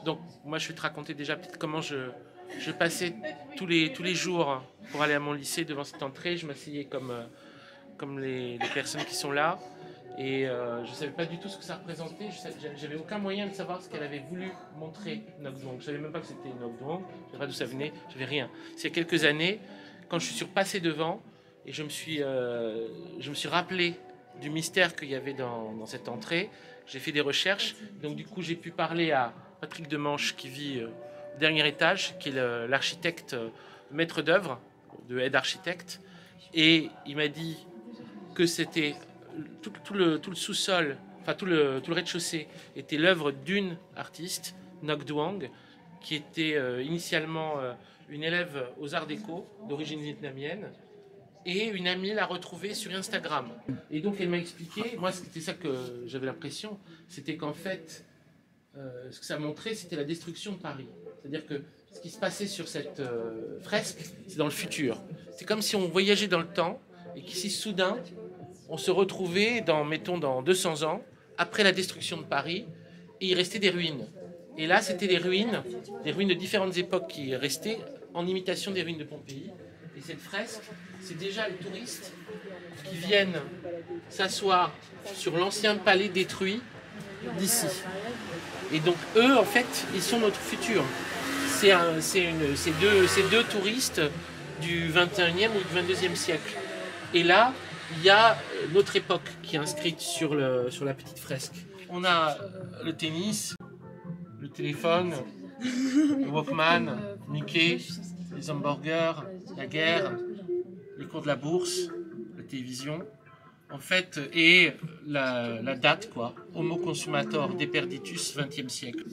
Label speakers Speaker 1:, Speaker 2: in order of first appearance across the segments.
Speaker 1: Donc moi je vais te raconter déjà peut-être comment je passais tous les jours pour aller à mon lycée devant cette entrée. Je m'asseyais comme les personnes qui sont là et je ne savais pas du tout ce que ça représentait. J'avais aucun moyen de savoir ce qu'elle avait voulu montrer Ngoc Duong. Je ne savais même pas que c'était Ngoc Duong, je ne savais pas d'où ça venait, je n'avais rien. C'est il y a quelques années, quand je suis surpassé devant et je me suis rappelé du mystère qu'il y avait dans cette entrée, j'ai fait des recherches, donc du coup j'ai pu parler à Patrick Demanche qui vit au dernier étage, qui est l'architecte maître d'œuvre de Aide Architecte, et il m'a dit que c'était tout le sous-sol, enfin tout le rez-de-chaussée était l'œuvre d'une artiste, Ngoc Duong, qui était initialement une élève aux Arts Déco d'origine vietnamienne, et une amie l'a retrouvée sur Instagram. Et donc elle m'a expliqué, moi c'était ça que j'avais l'impression, c'était qu'en fait ce que ça montrait, c'était la destruction de Paris. C'est-à-dire que ce qui se passait sur cette fresque, c'est dans le futur. C'est comme si on voyageait dans le temps et qu'ici, soudain, on se retrouvait mettons, dans 200 ans, après la destruction de Paris, et il restait des ruines. Et là, c'était des ruines de différentes époques qui restaient en imitation des ruines de Pompéi. Et cette fresque, c'est déjà les touristes qui viennent s'asseoir sur l'ancien palais détruit d'ici. Et donc eux, en fait, ils sont notre futur. C'est deux touristes du 21e ou du 22e siècle. Et là, il y a notre époque qui est inscrite sur la petite fresque. On a le tennis, le téléphone, le Walkman, Mickey, les hamburgers, la guerre, les cours de la bourse, la télévision. En fait, et la date, quoi, Homo consumator deperditus 20e siècle.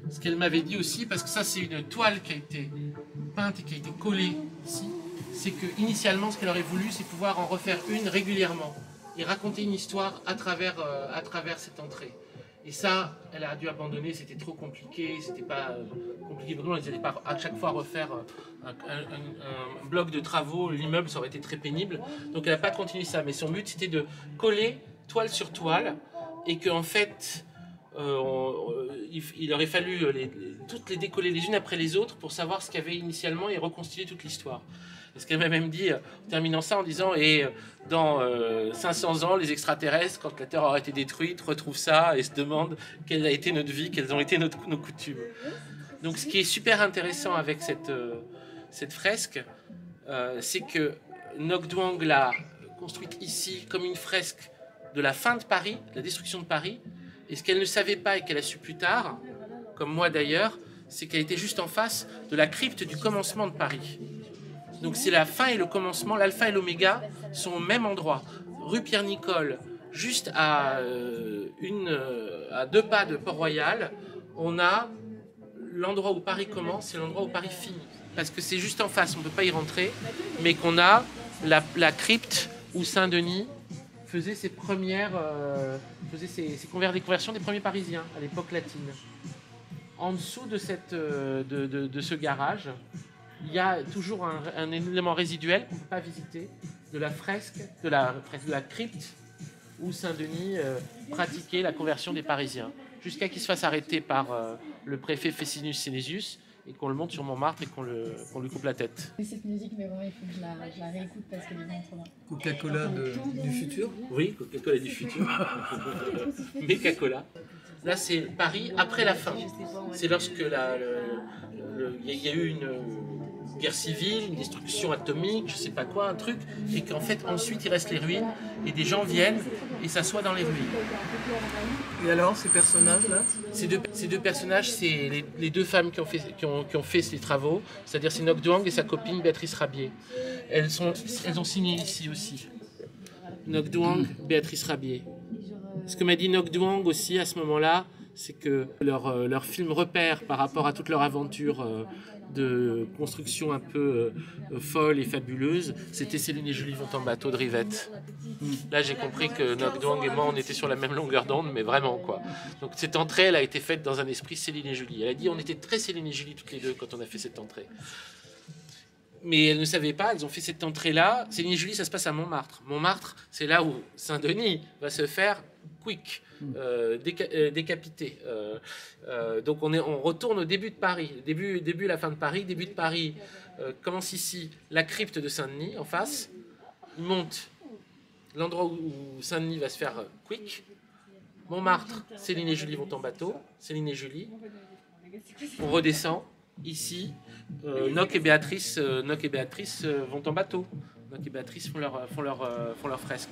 Speaker 1: Ce qu'elle m'avait dit aussi, parce que ça c'est une toile qui a été peinte et qui a été collée ici, c'est que initialement ce qu'elle aurait voulu, c'est pouvoir en refaire une régulièrement et raconter une histoire à travers cette entrée. Et ça, elle a dû abandonner, c'était trop compliqué, c'était pas compliqué pour nous, elle n'allait pas à chaque fois refaire un bloc de travaux, l'immeuble, ça aurait été très pénible. Donc elle n'a pas continué ça, mais son but c'était de coller toile sur toile et qu'en fait, il aurait fallu toutes les décoller les unes après les autres pour savoir ce qu'il y avait initialement et reconstituer toute l'histoire. Et ce qu'elle m'a même dit, en terminant ça en disant, et dans 500 ans, les extraterrestres, quand la Terre aura été détruite, retrouvent ça et se demandent quelle a été notre vie, quelles ont été nos coutumes. Donc ce qui est super intéressant avec cette fresque, c'est que Ngoc Duong l'a construite ici comme une fresque de la fin de Paris, de la destruction de Paris. Et ce qu'elle ne savait pas et qu'elle a su plus tard, comme moi d'ailleurs, c'est qu'elle était juste en face de la crypte du commencement de Paris. Donc c'est la fin et le commencement, l'alpha et l'oméga sont au même endroit. Rue Pierre-Nicole, juste à 2 pas de Port-Royal, on a l'endroit où Paris commence et l'endroit où Paris finit. Parce que c'est juste en face, on ne peut pas y rentrer, mais qu'on a la crypte où Saint-Denis faisait ses premières, ses conversions des premiers Parisiens à l'époque latine. En dessous de ce garage, il y a toujours un élément résiduel qu'on ne peut pas visiter de la fresque, de la crypte où Saint-Denis pratiquait la conversion des Parisiens, jusqu'à qu'il se fasse arrêter par le préfet Fessinus Senesius, et qu'on le monte sur Montmartre et qu'on lui coupe la tête.
Speaker 2: Cette musique, mais vraiment, il faut que je la réécoute parce qu'elle est vraiment trop bien.
Speaker 3: Coca-Cola du futur?
Speaker 1: Oui, Coca-Cola du futur. Meca-Cola. Là, c'est Paris après la fin. C'est lorsque il y a eu une guerre civile, une destruction atomique, je sais pas quoi, un truc, et qu'en fait, ensuite, il reste les ruines, et des gens viennent et s'assoient dans les ruines.
Speaker 3: Et alors, ces personnages-là?
Speaker 1: Ces deux personnages, c'est les deux femmes qui ont fait ces travaux, c'est-à-dire c'est Ngoc Duong et sa copine Béatrice Rabier. Elles ont signé ici aussi. Ngoc Duong, Béatrice Rabier. Ce que m'a dit Ngoc Duong aussi à ce moment-là, c'est que leur film repère par rapport à toute leur aventure de construction un peu folle et fabuleuse, c'était Céline et Julie vont en bateau de Rivette. Là, j'ai compris que Ngoc Duong et moi, on était sur la même longueur d'onde, mais vraiment, quoi. Donc cette entrée, elle a été faite dans un esprit Céline et Julie. Elle a dit, on était très Céline et Julie toutes les deux quand on a fait cette entrée. Mais elles ne savaient pas, elles ont fait cette entrée-là. Céline et Julie, ça se passe à Montmartre. Montmartre, c'est là où Saint-Denis va se faire quick, décapité. Donc on retourne au début de Paris, début la fin de Paris. Début de Paris commence ici, la crypte de Saint-Denis en face. Il monte l'endroit où Saint-Denis va se faire quick. Montmartre, Céline et Julie vont en bateau. Céline et Julie. On redescend ici. Ngoc et Béatrice vont en bateau. Ngoc et Béatrice font leur fresque.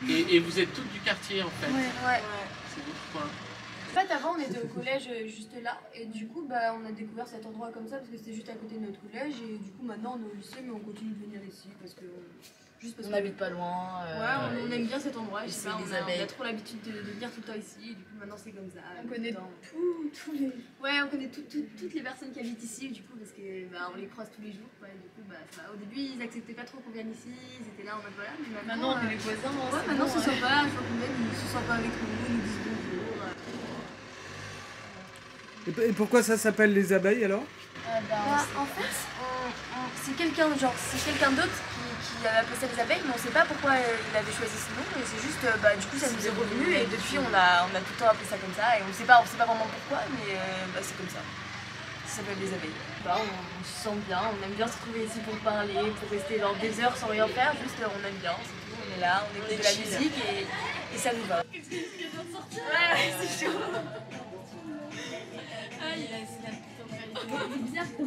Speaker 1: Et vous êtes toutes du quartier en fait.
Speaker 4: Ouais.
Speaker 1: C'est votre coin.
Speaker 4: En fait, avant, on était au collège juste là, et du coup, on a découvert cet endroit comme ça parce que c'était juste à côté de notre collège, et du coup, maintenant, on est au lycée, mais on continue de venir ici parce que.
Speaker 2: On n'habite pas loin.
Speaker 4: On aime bien cet endroit. Je sais pas, on a trop l'habitude de venir tout le temps ici, et du coup, maintenant, c'est comme ça. On connaît tous les. Ouais, on connaît toutes les personnes qui habitent ici, du coup, parce que on les croise tous les jours. Ouais, du coup, ça va. Au début, ils acceptaient pas trop qu'on vienne ici, ils étaient là en mode voilà, mais
Speaker 2: Maintenant, on est les voisins.
Speaker 4: Ouais, maintenant, c'est sympa. Je vois qu'on vienne, ils sont sympas avec nous, ils nous disent bonjour.
Speaker 3: Et pourquoi ça s'appelle les abeilles alors?
Speaker 4: En fait, c'est quelqu'un d'autre qui avait appelé ça les abeilles, mais on sait pas pourquoi il avait choisi ce nom, et c'est juste, du coup ça nous est revenu, et depuis on a tout le temps appelé ça comme ça, et on sait pas vraiment pourquoi, mais c'est comme ça. Ça s'appelle les abeilles. On se sent bien, on aime bien se trouver ici pour parler, pour rester genre des heures sans rien faire, juste on aime bien, c'est tout, on est là, on écoute de la musique, et ça nous va. Ouais, c'est chaud.
Speaker 2: Ah, il a bizarre pour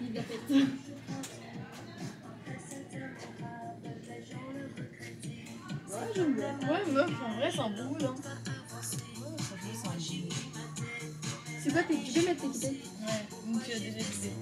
Speaker 2: il a fait. Ouais, j'aime bien. Ouais, meuf, en vrai, c'est un bon goût, hein. C'est quoi, tu peux mettre tes idées? Ouais, donc tu as déjà l'idée.